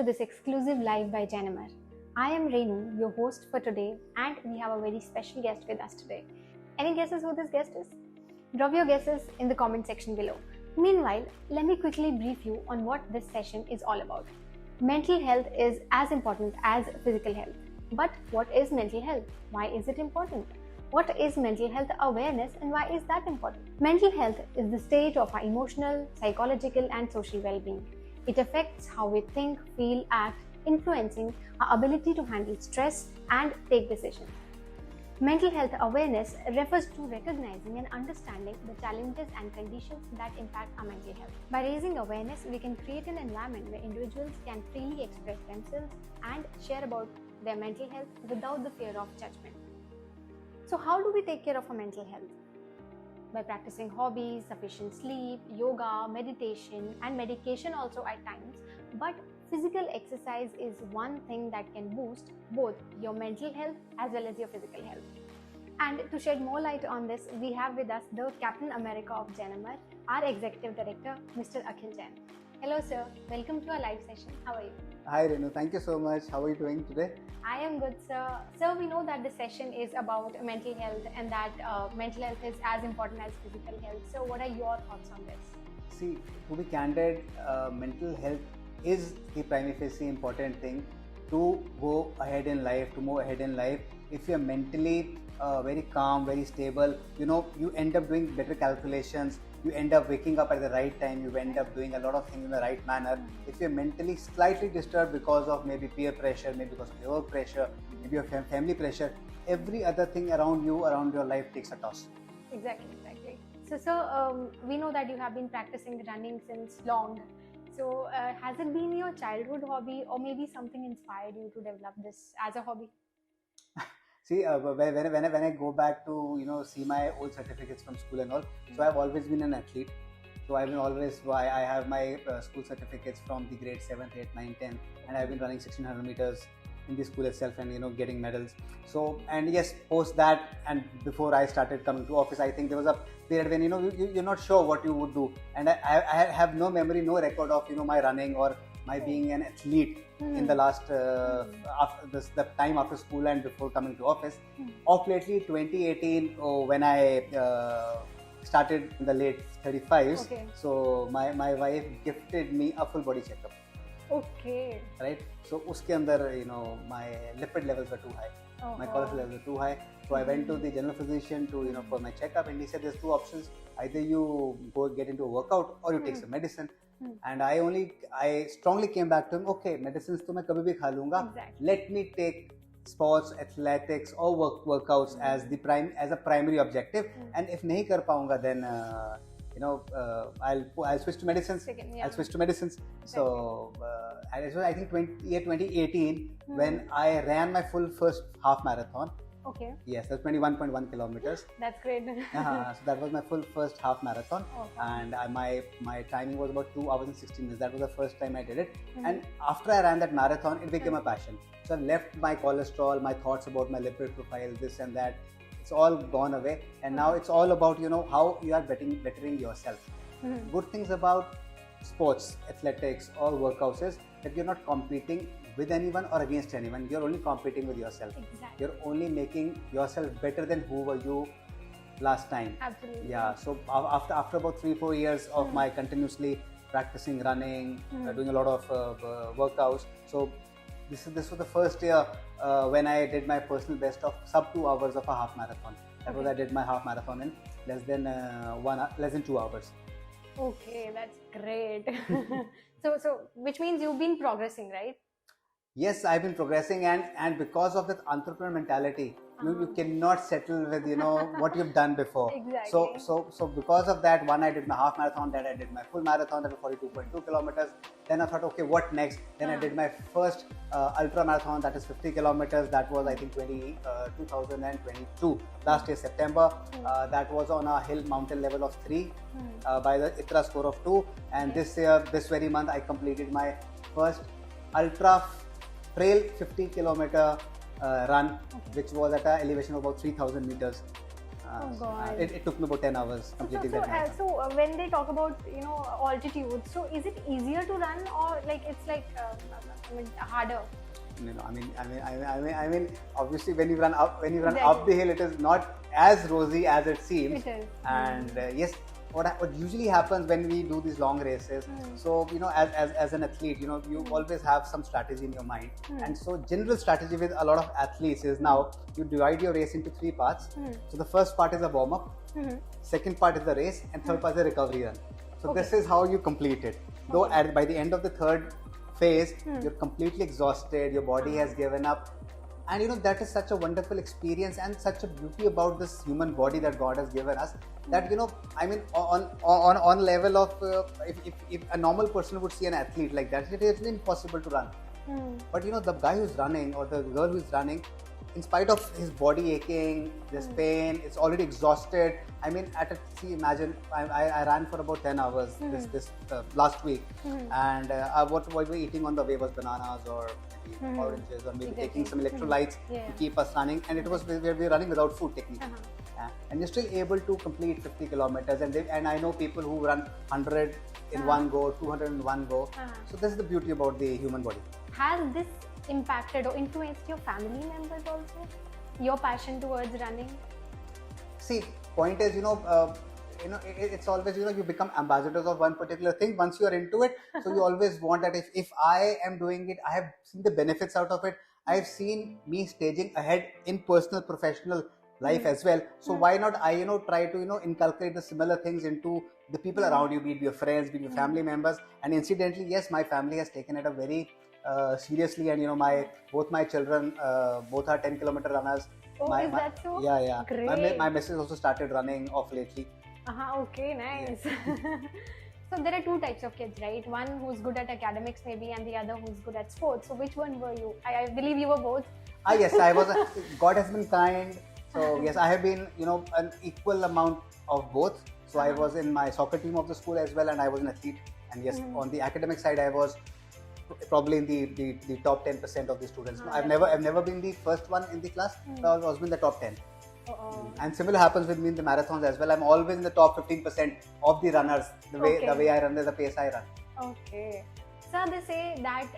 to this exclusive live by Jain Amar. I am Renu, your host for today, and we have a very special guest with us today. Any guesses who this guest is? Drop your guesses in the comment section below. Meanwhile, let me quickly brief you on what this session is all about. Mental health is as important as physical health. But what is mental health? Why is it important? What is mental health awareness and why is that important? Mental health is the state of our emotional, psychological, and social well-being. It affects how we think, feel, act, influencing our ability to handle stress and take decisions. Mental health awareness refers to recognizing and understanding the challenges and conditions that impact our mental health. By raising awareness, we can create an environment where individuals can freely express themselves and share about their mental health without the fear of judgment. So how do we take care of our mental health? By practicing hobbies, sufficient sleep, yoga, meditation, and medication also at times. But physical exercise is one thing that can boost both your mental health as well as your physical health. And to shed more light on this, we have with us the Captain America of Jain Amar, our Executive Director, Mr. Akhil Jain. Hello sir, welcome to our live session. How are you? Hi Renu, thank you so much. How are you doing today? I am good, sir. Sir, we know that the session is about mental health and that mental health is as important as physical health. So what are your thoughts on this? See, to be candid, mental health is the prima facie important thing to go ahead in life, to move ahead in life. If you're mentally very calm, very stable, you end up doing better calculations, you end up waking up at the right time, you end up doing a lot of things in the right manner. If you're mentally slightly disturbed because of maybe peer pressure, maybe because of your work pressure, maybe your family pressure, every other thing around you, around your life takes a toss. Exactly. So sir, we know that you have been practicing running since long. So has it been your childhood hobby or maybe something inspired you to develop this as a hobby? See, when I go back to see my old certificates from school and all, so I've always been an athlete. So I've been always, I have my school certificates from the grade 7th, 8th, 9th, 10th, and I've been running 1600 meters in the school itself and getting medals. So, and yes, post that and before I started coming to office, I think there was a period when you're not sure what you would do, and I have no memory, no record of my running or my being an athlete in the last the time after school and before coming to office. Of lately 2018, when I started in the late 35s, so my wife gifted me a full body checkup. Okay. Right. So uske andar my lipid levels were too high. My cholesterol levels were too high. So I went to the general physician to for my checkup, and he said there's two options: either you go get into a workout or you take some medicine. And I strongly came back to him. Okay, medicines to main kabhi bhi kha lunga. Exactly. Let me take sports, athletics, or workouts as a primary objective. And if nahi kar paunga, then I'll switch to medicines. I'll switch to medicines. So and it was I think 2018 when I ran my first half marathon. Okay. Yes, that's 21.1 kilometers. That's great. So that was my first half marathon, and my timing was about 2 hours and 16 minutes. That was the first time I did it, and after I ran that marathon, it became a passion. So I left my cholesterol, my thoughts about my lipid profile, this and that. It's all gone away, and now it's all about how you are bettering yourself. Good things about sports, athletics, or workouts is that you're not competing with anyone or against anyone. You're only competing with yourself. Exactly. You're only making yourself better than who were you last time. Absolutely. Yeah. So after about 3-4 years of my continuously practicing running, doing a lot of workouts. So this was the first year when I did my personal best of sub 2 hours of a half marathon. That was I did my half marathon in less than 2 hours. Okay, that's great. So which means you've been progressing, right? Yes, I've been progressing, and because of that entrepreneur mentality, you cannot settle with what you've done before. Exactly. So because of that, I did my half marathon, then I did my full marathon, that was 42.2 kilometers. Then I thought, okay, what next? Then I did my first ultra marathon, that is 50 kilometers. That was I think 2022, last year September. That was on a mountain level of 3 by the ITRA score of 2. And this year, this very month, I completed my first ultra trail 50 kilometer run, which was at an elevation of about 3000 meters. Oh God. It took me about 10 hours completing that marathon. So when they talk about altitude, so is it easier to run or like it's like harder? I mean, obviously when you run up the hill, it is not as rosy as it seems. It is. And yes, what usually happens when we do these long races, so as an athlete, you always have some strategy in your mind. And so general strategy with a lot of athletes is now you divide your race into 3 parts. So the first part is a warm up, second part is the race, and third part is the recovery run. So this is how you complete it. Though by the end of the third phase, you're completely exhausted, your body has given up. And that is such a wonderful experience and such a beauty about this human body that God has given us, that on level of if a normal person would see an athlete like that, it is impossible to run. But the guy who's running or the girl who's running, in spite of his body aching, this pain, it's already exhausted. I mean, imagine I ran for about 10 hours this last week, and what we were eating on the way was bananas or maybe oranges, or maybe taking some electrolytes to keep us running. And it was we were running without food technically. And you're still able to complete 50 kilometers. And I know people who run 100 in one go, 200 in one go. So this is the beauty about the human body. Has this impacted or influenced your family members also? Your passion towards running? See, point is, it's always, you become ambassadors of one particular thing once you are into it. So you always want that if I am doing it, I have seen the benefits out of it. I've seen me staging ahead in personal, professional life as well. So why not I try to inculcate the similar things into the people around you, be it your friends, be it your family members. And incidentally, yes, my family has taken it a very seriously, and both my children both are 10-kilometer runners. Is that so? Yeah. Great. My missus also started running off lately. Okay, nice. Yeah. So there are 2 types of kids, right? One who's good at academics maybe, and the other who's good at sports. So which one were you? I believe you were both. Yes, I was. God has been kind. So yes, I have been an equal amount of both. So I was in my soccer team of the school as well, and I was an athlete. And yes, on the academic side, I was probably in the top 10% of the students. I've never been the first one in the class, but I've always been the top 10. And similar happens with me in the marathons as well. I'm always in the top 15% of the runners. The way I run, the pace I run. Okay. So they say that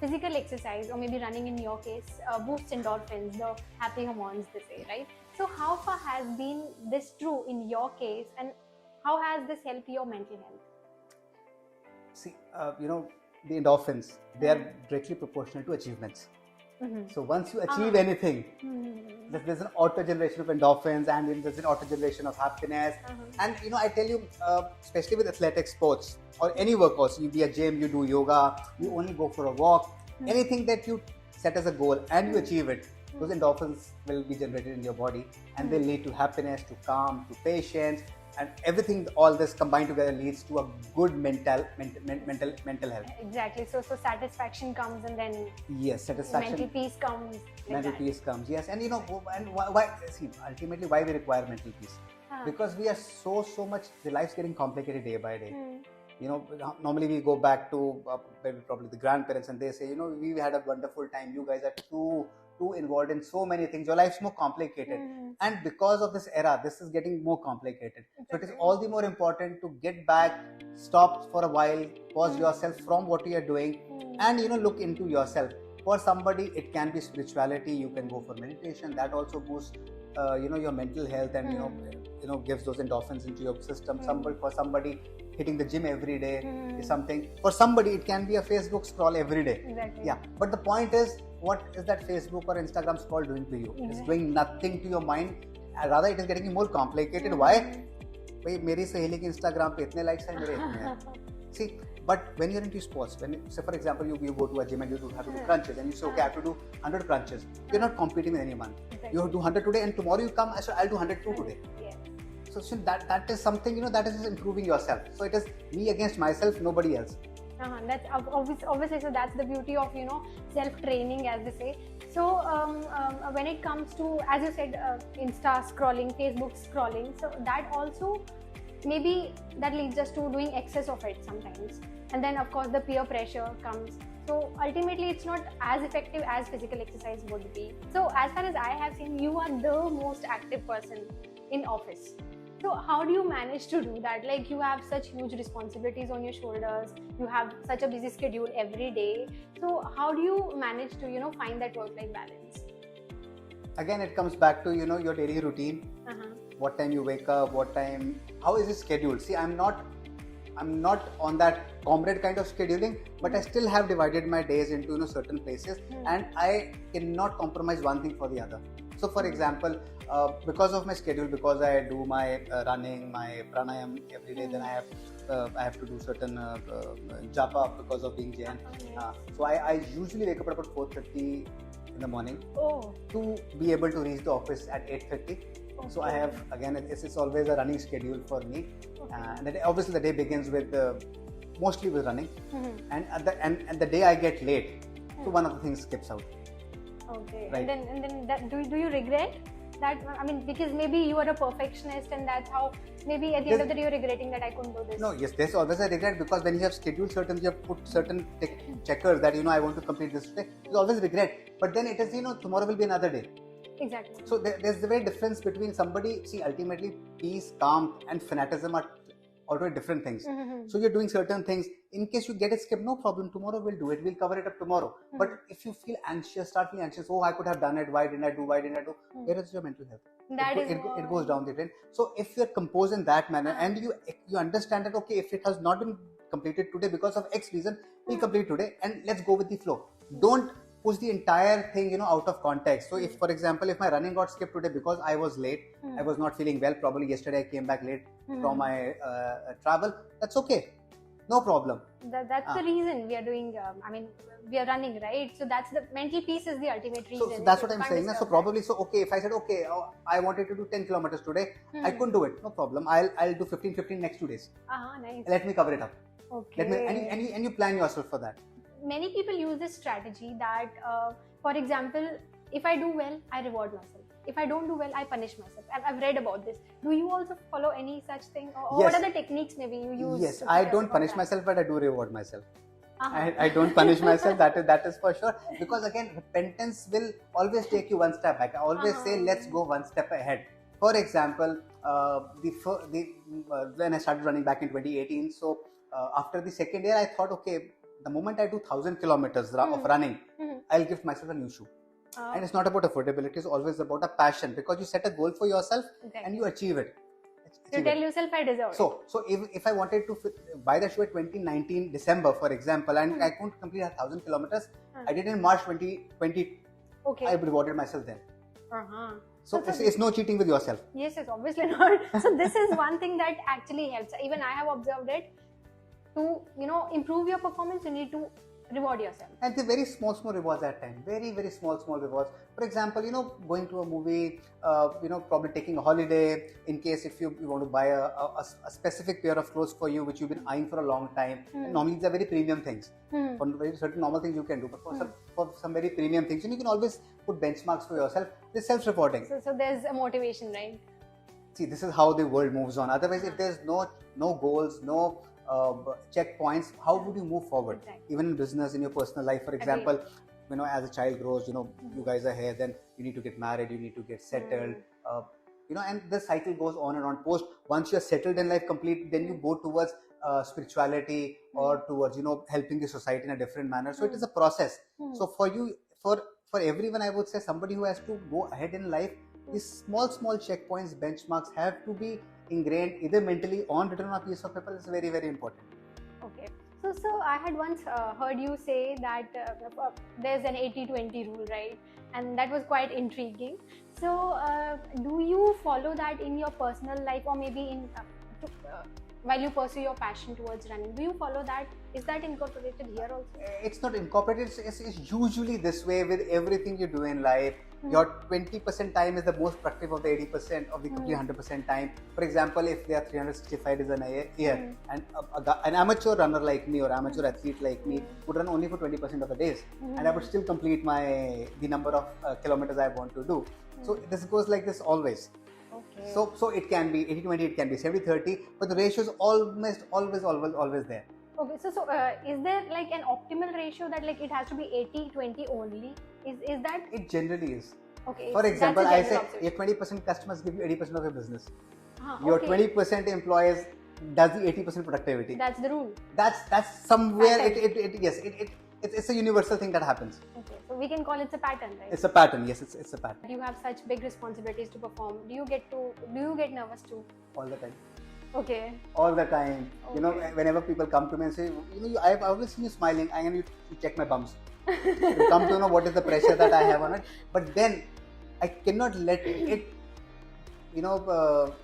physical exercise, or maybe running in your case, boosts endorphins, the happy hormones, they say, right? So how far has been this true in your case, and how has this helped your mental health? See, the endorphins, they are directly proportional to achievements. So once you achieve anything, there's an auto generation of endorphins, and then there's an auto generation of happiness. And I tell you, especially with athletic sports or any workouts, you be a gym, you do yoga, you only go for a walk, anything that you set as a goal and you achieve it, those endorphins will be generated in your body, and they lead to happiness, to calm, to patience, and everything. All this combined together leads to a good mental health. Exactly. So satisfaction comes, and then satisfaction, mental peace comes. Peace comes. Yes, and and why? See, ultimately, why we require mental peace? Because we are so much. The life's getting complicated day by day. Normally we go back to probably the grandparents, and they say, we had a wonderful time. You guys are too involved in so many things. Your life's more complicated. And because of this era, this is getting more complicated. So it is all the more important to get back, stop for a while, pause yourself from what you are doing, and look into yourself. For somebody, it can be spirituality. You can go for meditation. That also boosts your mental health, and gives those endorphins into your system. For somebody, hitting the gym every day is something. For somebody, it can be a Facebook scroll every day. Exactly. Yeah, but the point is, what is that Facebook or Instagram scroll doing to you? It's doing nothing to your mind. Rather, it is getting more complicated. Why? मेरी सहेली के Instagram पे इतने likes हैं, मेरे इतने हैं. See, but when you're into sports, say for example, you go to a gym and you have to do crunches, and you say, okay, I have to do 100 crunches. You're not competing with anyone. Exactly. You do 100 today, and tomorrow you come, I'll do 102 today. So that is something, that is just improving yourself. So it is me against myself, nobody else. That's obviously. So that's the beauty of self-training, as they say. So when it comes to, as you said, Insta scrolling, Facebook scrolling, so that also maybe that leads us to doing excess of it sometimes. And then of course the peer pressure comes. So ultimately, it's not as effective as physical exercise would be. So as far as I have seen, you are the most active person in office. So how do you manage to do that? Like, you have such huge responsibilities on your shoulders. You have such a busy schedule every day. So how do you manage to, find that work-life balance? Again, it comes back to, your daily routine. What time you wake up, how is it scheduled? See, I'm not on that comrade kind of scheduling, but I still have divided my days into certain places, and I cannot compromise one thing for the other. So for example, because of my schedule, because I do my running, my pranayam every day, then I have to do certain japa because of being Jain. So I usually wake up at about 4:30 in the morning to be able to reach the office at 8:30. So I have, again, it's always a running schedule for me. And then obviously the day begins with mostly with running, and the day I get late, so one of the things skips out. Okay. Right. And then that, do you regret that? I mean, because maybe you are a perfectionist, and that's how maybe at the end of the day you're regretting that I couldn't do this. No, yes, there's always a regret, because when you have scheduled certain, you have put certain checkers that I want to complete this today. There's always regret, but then it is tomorrow will be another day. Exactly. So there's the very difference between somebody. See, ultimately, peace, calm, and fanaticism are already different things. So you're doing certain things. In case you get it skipped, no problem. Tomorrow we'll do it. We'll cover it up tomorrow. But if you feel anxious, start feeling anxious. Oh, I could have done it. Why didn't I do? Where is your mental health? It goes down the drain. So if you're composed in that manner, and you understand that, okay, if it has not been completed today because of X reason, we'll complete today, and let's go with the flow. Don't push the entire thing out of context. So if, for example, if my running got skipped today because I was late, I was not feeling well, probably yesterday I came back late from my travel, that's okay, no problem. That's the reason we are doing, we are running, right? So that's the mental peace is the ultimate reason. So that's what I'm saying. So probably, if I said, okay, I wanted to do 10 kilometers today, I couldn't do it, no problem. I'll do 15 next 2 days. Nice. Let me cover it up. Okay. And you plan yourself for that. Many people use this strategy that, for example, if I do well, I reward myself. If I don't do well, I punish myself. I've read about this. Do you also follow any such thing? Or Yes. what are the techniques maybe you use? Yes, I don't punish myself, but I do reward myself. I don't punish myself, that is for sure. Because again, repentance will always take you one step back. I always say, let's go one step ahead. For example, when I started running back in 2018, so after the second year, I thought, okay, the moment I do 1,000 kilometers of running, I'll gift myself a new shoe. And it's not about affordability, it's always about a passion, because you set a goal for yourself and you achieve it. You tell yourself I deserve it. So if I wanted to buy the shoe at 2019 December, for example, and I couldn't complete 1,000 kilometers, I did it in March 2020. Okay. I rewarded myself then. So it's no cheating with yourself. Yes, obviously not. So this is one thing that actually helps. Even I have observed it. To improve your performance, you need to reward yourself. And the very small rewards at time. Very, very small rewards. For example, going to a movie, probably taking a holiday, in case if you want to buy a specific pair of clothes for you, which you've been eyeing for a long time. And normally these are very premium things. For very certain normal things you can do, but for some very premium things, you can always put benchmarks for yourself. It's self-reporting. So there's a motivation, right? See, this is how the world moves on. Otherwise, if there's no goals, no checkpoints, how would you move forward? Exactly. Even in business, in your personal life, for example, as a child grows, you guys are here, then you need to get married, you need to get settled, and the cycle goes on and on. Once you're settled in life complete, then you go towards spirituality or towards helping the society in a different manner. So it is a process. So for everyone, I would say, somebody who has to go ahead in life, these small checkpoints, benchmarks have to be ingrained either mentally or written on a piece of paper. Is very, very important. Okay. So I had once heard you say that there's an 80-20 rule, right? And that was quite intriguing. So do you follow that in your personal life, or maybe in while you pursue your passion towards running? Do you follow that? Is that incorporated here also? It's not incorporated. It's usually this way with everything you do in life. Your 20% time is the most productive of the 80% of the complete 100% time. For example, if there are 365 days in a year, and an amateur runner like me or amateur athlete like me would run only for 20% of the days, and I would still complete the number of kilometers I want to do. So this goes like this always. Okay. So it can be 80-20, it can be 70-30, but the ratio is almost always there. Okay, so is there like an optimal ratio that like it has to be 80-20 only? Is that It generally is. okay? For example, I say observation. if 20% customers give you 80% of your business, Uh-huh, your okay. 20% employees does the 80% productivity. That's the rule. That's somewhere Pattern. it's a universal thing that happens. Okay, so we can call it a pattern, right? It's a pattern. Yes, it's a pattern. You have such big responsibilities to perform. Do you get nervous too? All the time. Okay. All the time. Okay. You know, whenever people come to me and say, I've always seen you smiling, and you check my bums. You come to know what is the pressure that I have on it. But then I cannot let it,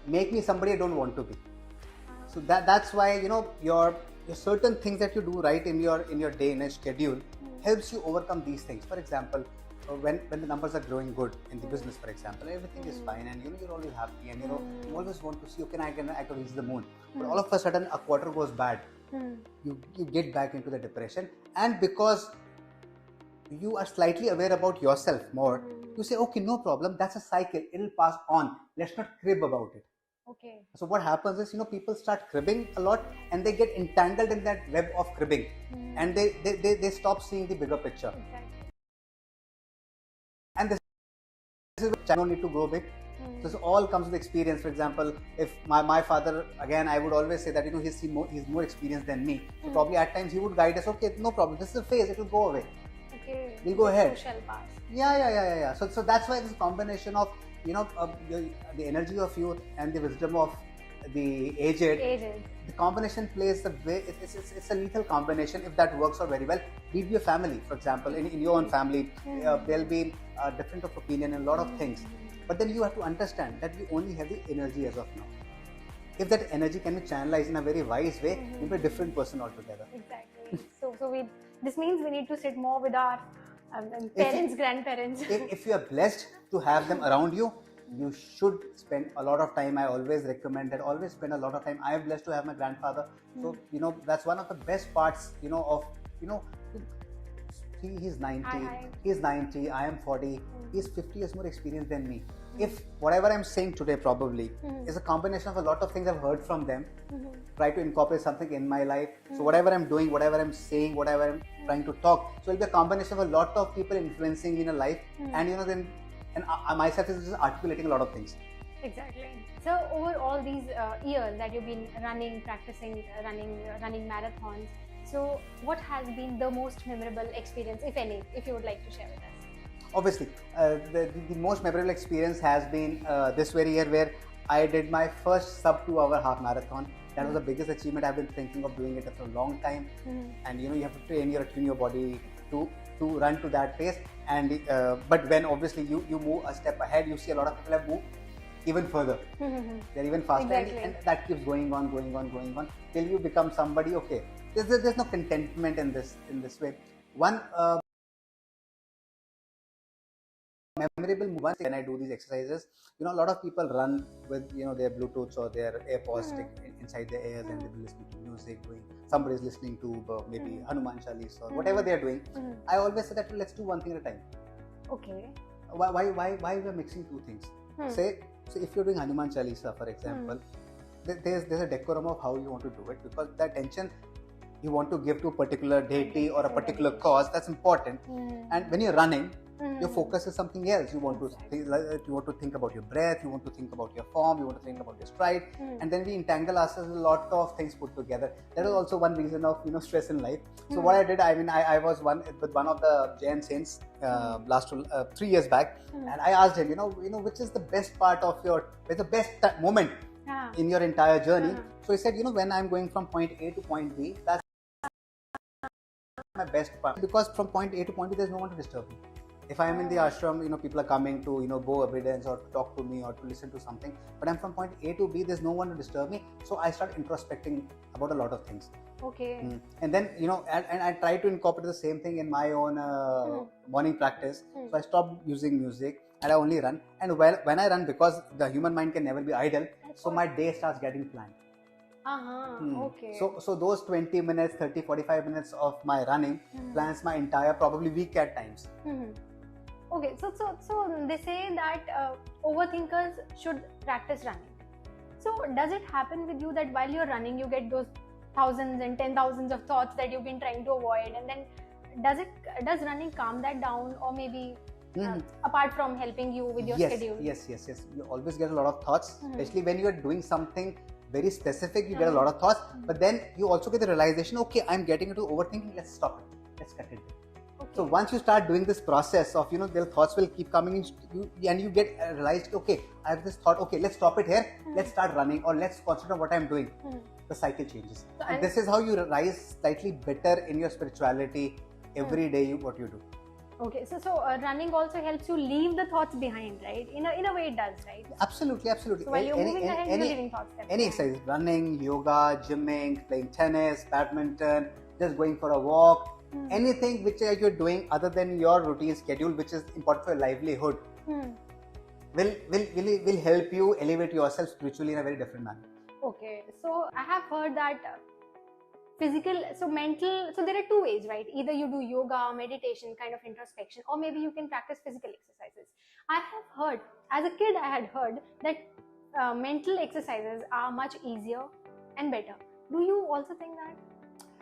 make me somebody I don't want to be. So that's why your certain things that you do right in your day in a schedule helps you overcome these things. For example, when the numbers are growing good in the business, for example, everything is fine, and you're always happy, and you always want to see, okay, I can reach the moon. But all of a sudden a quarter goes bad, you get back into the depression, and because you are slightly aware about yourself more, you say, okay, no problem, that's a cycle, it'll pass on, let's not crib about it. Okay. So what happens is, people start cribbing a lot, and they get entangled in that web of cribbing, and they stop seeing the bigger picture. Exactly. And this is where I don't need to grow big. This all comes with experience. For example, if my father, again, I would always say that he's more experienced than me. So probably at times he would guide us. Okay, no problem. This is a phase. It will go away. Okay. We'll go ahead. Shall pass. Yeah. So that's why this combination of the energy of youth and the wisdom of the aged. The combination plays the way it's a lethal combination if that works out very well. Be it your family, for example, in your own family, there'll be a different of opinion in a lot of things. But then you have to understand that we only have the energy as of now. If that energy can be channelized in a very wise way, you'll be a different person altogether. Exactly. This means we need to sit more with our parents, grandparents. If you are blessed to have them around you, you should spend a lot of time. I always recommend that. Always spend a lot of time. I am blessed to have my grandfather. So that's one of the best parts. He's 90. He's 90. I am 40. He's 50 years more experienced than me. If whatever I'm saying today probably is a combination of a lot of things I've heard from them, try to incorporate something in my life. So whatever I'm doing, whatever I'm saying, whatever I'm trying to talk, so it'll be a combination of a lot of people influencing me in a life, and I myself is just articulating a lot of things. Exactly. So over all these years that you've been practicing running marathons, so what has been the most memorable experience, if any, if you would like to share with us? Obviously, the most memorable experience has been this very year, where I did my first sub 2 hour half marathon. That was the biggest achievement. I've been thinking of doing it for a long time, and you have to tune your body to run to that pace. And but when obviously you move a step ahead, you see a lot of people have moved even further. They're even faster, and that keeps going on till you become somebody. Okay, there's no contentment in this way. One memorable moment when I do these exercises, a lot of people run with their Bluetooths or their AirPods stick inside their ears, and they'll be listening to music, somebody's listening to maybe Hanuman Chalisa or whatever they're doing. I always say that let's do one thing at a time. Okay. Why we're mixing two things? Say if you're doing Hanuman Chalisa, for example, there's a decorum of how you want to do it, because the attention you want to give to a particular deity or a particular cause, that's important. And when you're running, your focus is something else. You want to think about your breath, you want to think about your form, you want to think about your stride, and then we entangle ourselves with a lot of things put together. That is also one reason of stress in life. So what I did, I was with one of the Jain saints last 3 years back, and I asked him, which is the best part of what's the best moment in your entire journey. So he said, when I'm going from point A to point B, that's my best part, because from point A to point B there's no one to disturb me. If I am in the ashram, people are coming to bow evidence or to talk to me or to listen to something, but I'm from point A to B, there's no one to disturb me, so I start introspecting about a lot of things. Okay. And then and I try to incorporate the same thing in my own morning practice. So I stopped using music and I only run, and when I run, because the human mind can never be idle, so my day starts getting planned. Okay. So those 20 minutes, 30, 45 minutes of my running plans my entire probably week at times. Okay, so they say that overthinkers should practice running. So does it happen with you that while you're running you get those thousands and 10,000s of thoughts that you've been trying to avoid, and then does running calm that down, or maybe apart from helping you with your schedule? Yes. You always get a lot of thoughts, especially when you are doing something very specific. You get a lot of thoughts, but then you also get the realization, okay, I'm getting into overthinking. Let's stop it. Let's cut it. Okay. So once you start doing this process of, the thoughts will keep coming in, and you get realized, okay, I have this thought. Okay, let's stop it here. Let's start running, or let's concentrate on what I'm doing. The cycle changes, and this is how you rise slightly better in your spirituality every day. What you do. Okay, so running also helps you leave the thoughts behind, right? In a way, it does, right? Absolutely. So while you're moving ahead, you're leaving thoughts. Any exercise, running, yoga, gymming, playing tennis, badminton, just going for a walk, anything which you're doing other than your routine schedule, which is important for your livelihood, will help you elevate yourself spiritually in a very different manner. Okay, so I have heard that mental, so there are two ways, right? Either you do yoga, meditation, kind of introspection, or maybe you can practice physical exercises. I have heard, as a kid, I had heard that mental exercises are much easier and better. Do you also think that?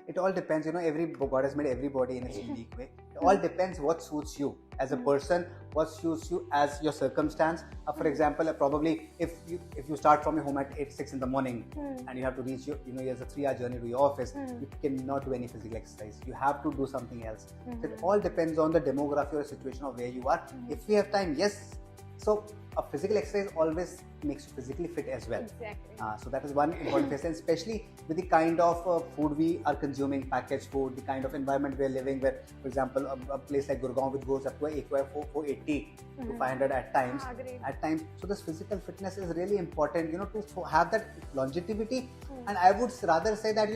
It all depends, every God has made everybody in its unique way. It all depends what suits you as a person, what suits you as your circumstance. For example, probably if you start from your home at 6 in the morning and you have to reach there's a 3-hour journey to your office, you cannot do any physical exercise. You have to do something else. So it all depends on the demography or situation of where you are. If we have time, yes. So a physical exercise always makes you physically fit as well. Exactly. So that is one important phase, and especially with the kind of food we are consuming, packaged food, the kind of environment we are living, where, for example, a place like Gurgaon, which goes up to AQI 480 to 500 at times. So this physical fitness is really important, to have that longevity. And I would rather say that,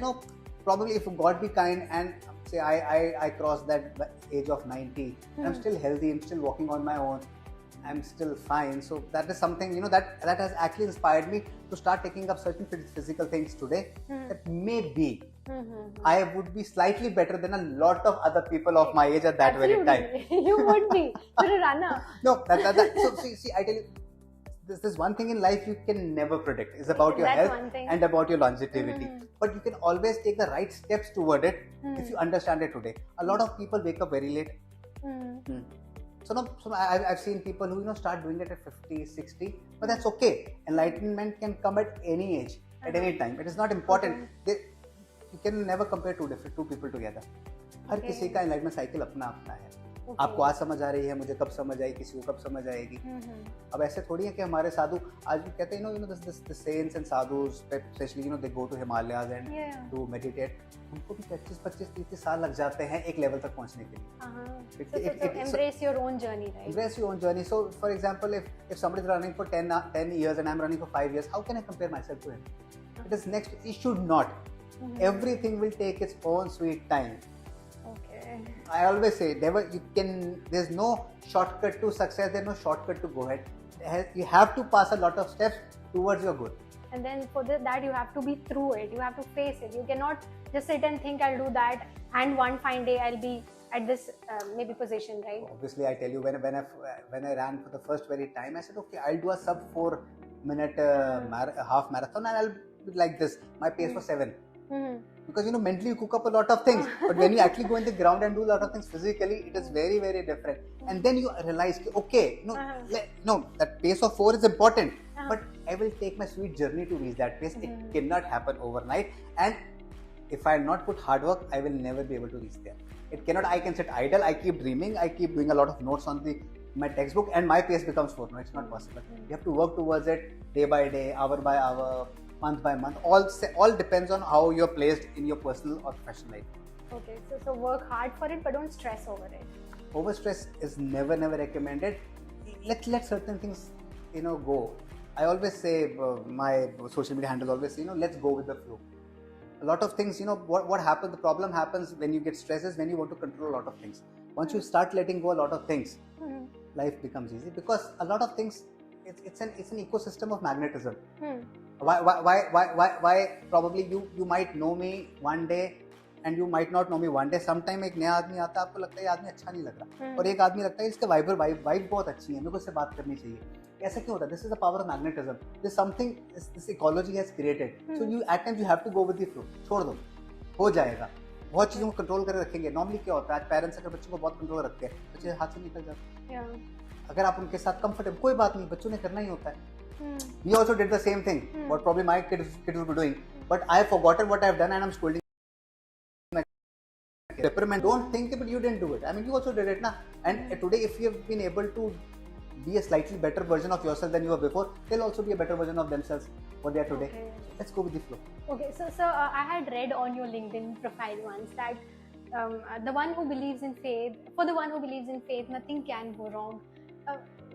probably if God be kind and say I cross that age of 90, I'm still healthy, I'm still walking on my own, I'm still fine. So that is something, that has actually inspired me to start taking up certain physical things today that maybe I would be slightly better than a lot of other people of my age at that very time. You would be. You're a runner. No, so see, I tell you, this one thing in life you can never predict. It's about your health and about your longevity. But you can always take the right steps toward it if you understand it today. A lot of people wake up very late. So I've seen people who start doing it at 50, 60, but that's okay. Enlightenment can come at any age, at any time. It is not important. You can never compare two people together. हर किसी का enlightenment cycle अपना है. आपको आज समझ आ रही है, मुझे कब समझ आई, किसी को कब समझ आएगी. अब ऐसे थोड़ी है कि हमारे साधु आज भी कहते हैं the saints and sadhus, especially they go to Himalayas and to meditate. उनको भी 25-30 साल लग जाते हैं एक लेवल तक पहुंचने के लिए. So embrace your own journey, right? Embrace your own journey. So, for example, if somebody is running for 10 years and I'm running for 5 years, how can I compare myself to him? It is next. It should not. Everything will take its own sweet time. Okay. I always say, there's no shortcut to success. There's no shortcut to go ahead. You have to pass a lot of steps towards your goal. And then for that you have to be through it. You have to face it. You cannot just sit and think I'll do that and one fine day I'll be at this maybe position, right? Obviously, I tell you, when I ran for the first very time, I said, okay, I'll do a sub 4-minute half marathon and I'll be like this. My pace was 7. Because mentally you cook up a lot of things, but when you actually go in the ground and do a lot of things physically, it is very, very different. And then you realize, okay, that pace of 4 is important, but I will take my sweet journey to reach that pace. It cannot happen overnight, and if I not put hard work, I will never be able to reach there. It cannot. I can sit idle. I keep dreaming. I keep doing a lot of notes on my textbook, and my pace becomes 4. No, it's not possible. You have to work towards it day by day, hour by hour, month by month. All depends on how you're placed in your personal or professional life. Okay, so work hard for it, but don't stress over it. Overstress is never recommended. Let certain things go. I always say, my social media handle always say, let's go with the flow. A lot of things, what happens, the problem happens when you get stressed is when you want to control a lot of things. Once you start letting go a lot of things, life becomes easy, because a lot of things, it's an ecosystem of magnetism. Why probably you might know me one day and you might not know me one day. Sometime एक नया आदमी आता है, आपको लगता है ये आदमी अच्छा नहीं लग रहा, और एक आदमी लगता है इसका वाइब बहुत अच्छी है, मेरे को इससे बात करनी चाहिए. ऐसा क्यों होता है? This is the power of magnetism. This something this ecology has created. So you at times you have to go with the flow. छोड़ दो, हो जाएगा. बहुत चीज़ों को कंट्रोल करके रखेंगे. नॉर्मली क्या होता है, आज पेरेंट्स अगर बच्चों को बहुत कंट्रोल रखते हैं, बच्चे हाथ से निकल जाते हैं. अगर आप उनके साथ कंफर्टेबल, कोई बात नहीं, बच्चों ने करना ही होता है. We also did the same thing. What probably my kids will be doing, but I have forgotten what I have done and I'm scolding. Reprimand. Don't think, but you didn't do it. I mean, you also did it, na. And today, if you have been able to be a slightly better version of yourself than you were before, they'll also be a better version of themselves what they are today. Okay. Let's go with the flow. Okay, so I had read on your LinkedIn profile once that the one who believes in faith, for the one who believes in faith, nothing can go wrong.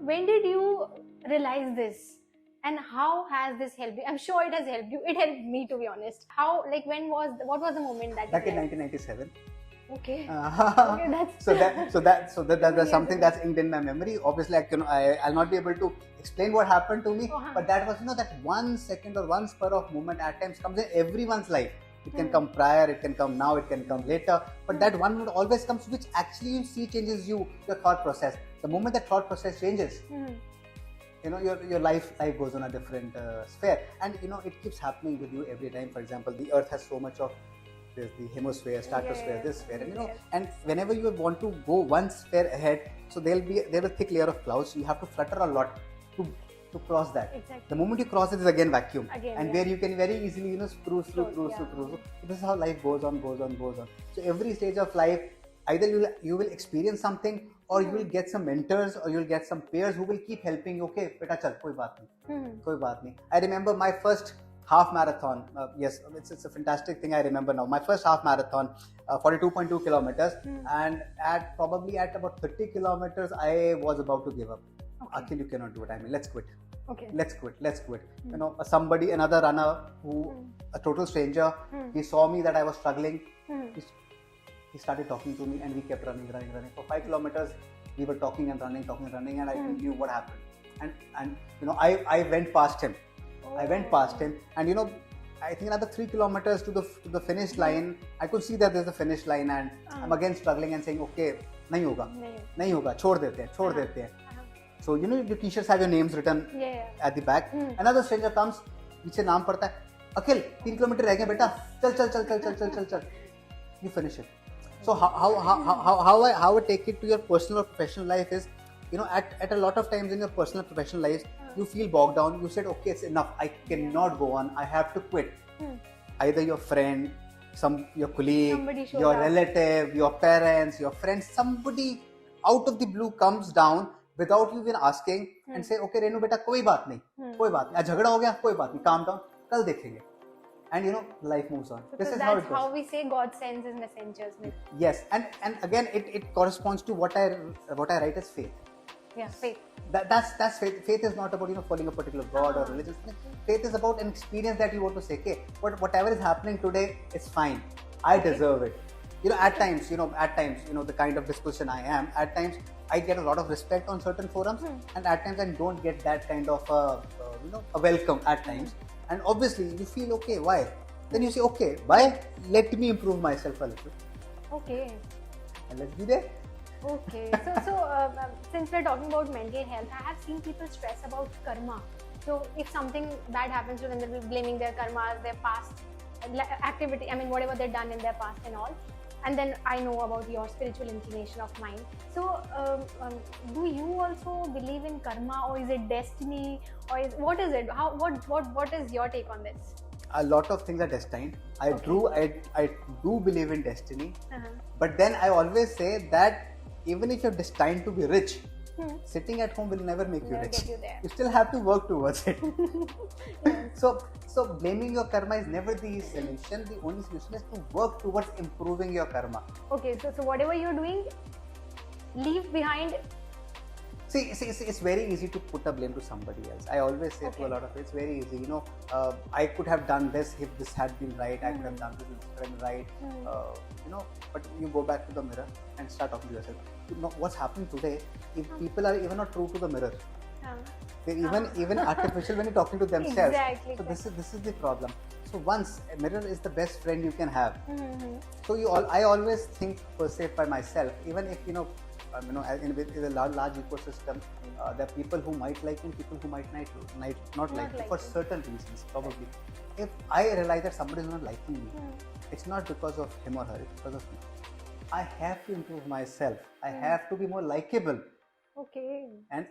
When did you realize this? And how has this helped you? I'm sure it has helped you. It helped me, to be honest. How, like, what was the moment that? Back in 1997. Okay. Okay, that's that's something that's inked in my memory. Obviously, I'll not be able to explain what happened to me, but that was, that 1 second or 1 spur of moment at times comes in everyone's life. It can come prior, it can come now, it can come later, but that one moment always comes, which actually you see changes your thought process. The moment that thought process changes, your life goes on a different sphere, and it keeps happening with you every time. For example, the earth has so much of, there's the hemisphere, stratosphere, this sphere, and and whenever you want to go one sphere ahead, so there'll be a thick layer of clouds, so you have to flutter a lot to cross that. Exactly. The moment you cross it is again vacuum, and where you can very easily cruise through. So this is how life goes on. So every stage of life, either you will experience something, or you will get some mentors, or you'll get some peers who will keep helping you. Okay, beta chal, koi baat nahi. I remember my first half marathon. Yes, it's a fantastic thing I remember now. My first half marathon, 42.2 kilometers, and at about 30 kilometers, I was about to give up. Okay. Akhil, you cannot do it. I mean, let's quit. Okay. Let's quit. Another runner, a total stranger, he saw me that I was struggling. He started talking to me, and we kept running. For 5 kilometers, we were talking and running, and I knew what happened. And I went past him. And I think another 3 kilometers to the finish line, I could see that there's a finish line, and I'm again struggling and saying, okay, nahi hoga, chhod dete hain. So your t-shirts have your names written at the back. Another stranger comes, piche naam padta hai, Akhil, 3 kilometer reh gaye beta, chal. You finish it. So how I take it to your personal or professional life is, at a lot of times in your personal and professional lives, you feel bogged down. You said, okay, it's enough. I cannot go on. I have to quit. Either your friend, your colleague, your relative, your parents, your friends, somebody out of the blue comes down without you even asking and say, okay, Renu beta, koi baat nahi. Jhagda ho gaya, koi baat nahi. Calm down. Kal dekhenge. And life moves on. So this is how it goes. That's how we say God sends his messengers. Yes, and again it corresponds to what I write as faith. Yeah, faith. That's faith. Faith is not about following a particular god or religion. Faith is about an experience that you want to say, okay, whatever is happening today is fine. I deserve it. At times, the kind of disposition I am, at times I get a lot of respect on certain forums, and at times I don't get that kind of a welcome at times. And obviously you feel, okay, why? Then you say, okay, why? Let me improve myself a little. Okay. And let's be there. Okay. So since we're talking about mental health, I have seen people stress about karma. So if something bad happens to them, they'll be blaming their karmas, their past activity, whatever they've done in their past and all. And then I know about your spiritual inclination of mine. So do you also believe in karma, or is it destiny, or what is it? What is your take on this? A lot of things are destined. I do believe in destiny, but then I always say that even if you're destined to be rich, sitting at home will never make you rich. You still have to work towards it. So blaming your karma is never the solution. The only solution is to work towards improving your karma. Okay, so whatever you're doing, leave behind. See, it's very easy to put a blame to somebody else. I always say to a lot of it, it's very easy. I could have done this if this had been right. I could have done this if this had been right. But you go back to the mirror and start talking to yourself. What's happening today? If people are even not true to the mirror, they're even artificial when you're talking to themselves. Exactly. So this is the problem. So once a mirror is the best friend you can have. So I always think per se by myself. Even if in a large ecosystem, there are people who might like you and people who might not like you for certain reasons, probably. If I realize that somebody is not liking me, it's not because of him or her, it's because of me. I have to improve myself. I have to be more likable. Okay. And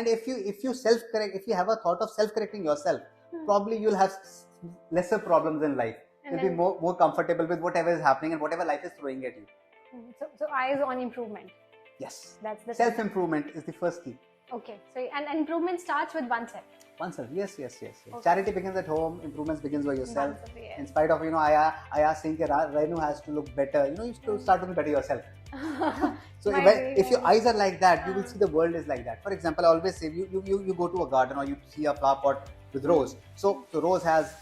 if you self-correct, if you have a thought of self-correcting yourself, probably you'll have lesser problems in life. You'll be more comfortable with whatever is happening and whatever life is throwing at you. So eyes on improvement. Yes. That's the self-improvement is the first key. Okay. So and improvement starts with oneself. Oneself. Yes. Okay. Charity begins at home. Improvements begins by yourself. Yes. In spite of I ask saying that Renu has to look better. You should start looking better yourself. So if your eyes are like that, you will see the world is like that. For example, I always say you go to a garden or you see a flower pot with rose. So the rose has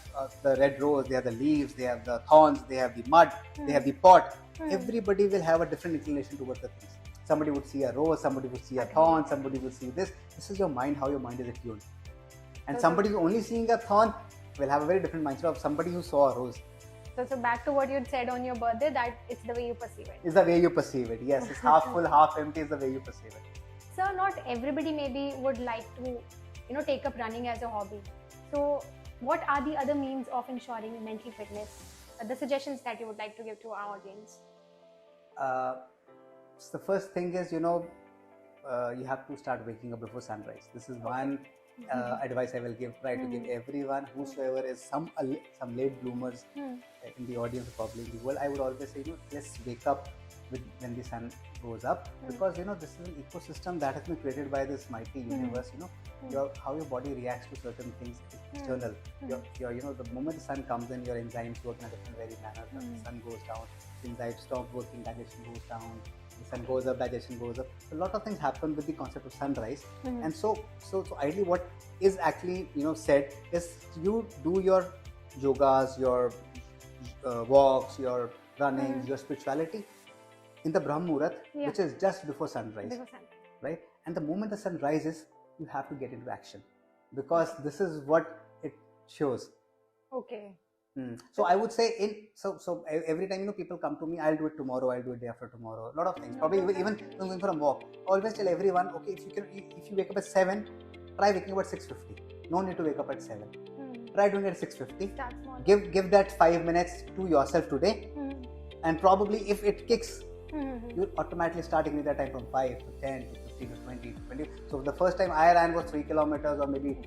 the red rose, they have the leaves, they have the thorns, they have the mud, they have the pot. Everybody will have a different inclination towards the things. Somebody would see a rose, somebody would see a thorn, somebody would see this. This is your mind, how your mind is attuned. And somebody who's only seeing a thorn will have a very different mindset of somebody who saw a rose. So back to what you said on your birthday, that it's the way you perceive it. It's the way you perceive it. Yes, it's half full, half empty is the way you perceive it. So not everybody maybe would like to, take up running as a hobby. So what are the other means of ensuring mental fitness? The suggestions that you would like to give to our audience? So the first thing is, you have to start waking up before sunrise. This is one advice I will give. Try to give everyone, whosoever is some late bloomers in the audience, probably in the world. I would always say, let's wake up when the sun goes up, because this is an ecosystem that has been created by this mighty universe. How your body reacts to certain things is external. The moment the sun comes in, your enzymes work in a different very manner. The sun goes down, enzymes stop working, digestion goes down. The sun goes up, digestion goes up. So a lot of things happen with the concept of sunrise. And so ideally, what is actually said is you do your yogas, your walks, your running, your spirituality in the Brahm Muhurat, which is just before sunrise, right? And the moment the sun rises, you have to get into action, because this is what it shows. Okay. So I would say so every time people come to me, I'll do it tomorrow, I'll do it day after tomorrow. A lot of things. Probably even going for a walk. I always tell everyone, okay, if you wake up at 7, try waking up at 6:50. No need to wake up at 7. Try doing it at 6:50. Give that 5 minutes to yourself today, and probably if it kicks, you'll automatically start taking that time from 5 to 10 to 15 to 20 to 20. So the first time I ran was 3 kilometers or maybe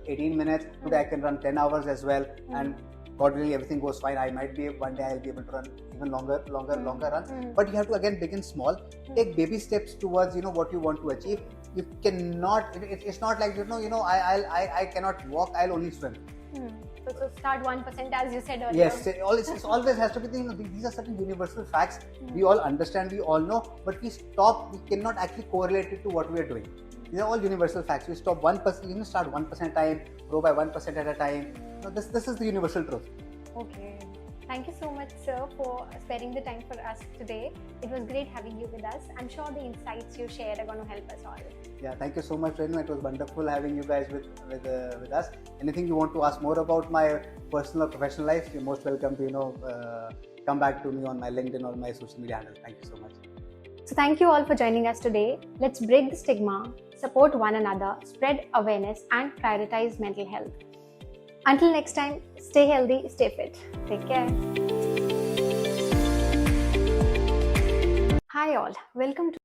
18 minutes. Today I can run 10 hours as well, and God willing, everything goes fine. I might be one day I'll be able to run even longer runs. But you have to again begin small. Take baby steps towards what you want to achieve. You cannot. It's not like I cannot walk. I'll only swim. So start 1%, as you said earlier. Yes, it always has to be. These are certain universal facts. We all understand. We all know. But we cannot actually correlate it to what we are doing. These are all universal facts. We stop 1%. Start 1% at a time. Grow by 1% at a time. This is the universal truth. Okay. Thank you so much, sir, for sparing the time for us today. It was great having you with us. I'm sure the insights you shared are going to help us all. Yeah, thank you so much, Renu. It was wonderful having you guys with us. Anything you want to ask more about my personal or professional life, you're most welcome to come back to me on my LinkedIn or my social media handle. Thank you so much. So thank you all for joining us today. Let's break the stigma, support one another, spread awareness, and prioritize mental health. Until next time, stay healthy, stay fit. Take care. Hi all, welcome to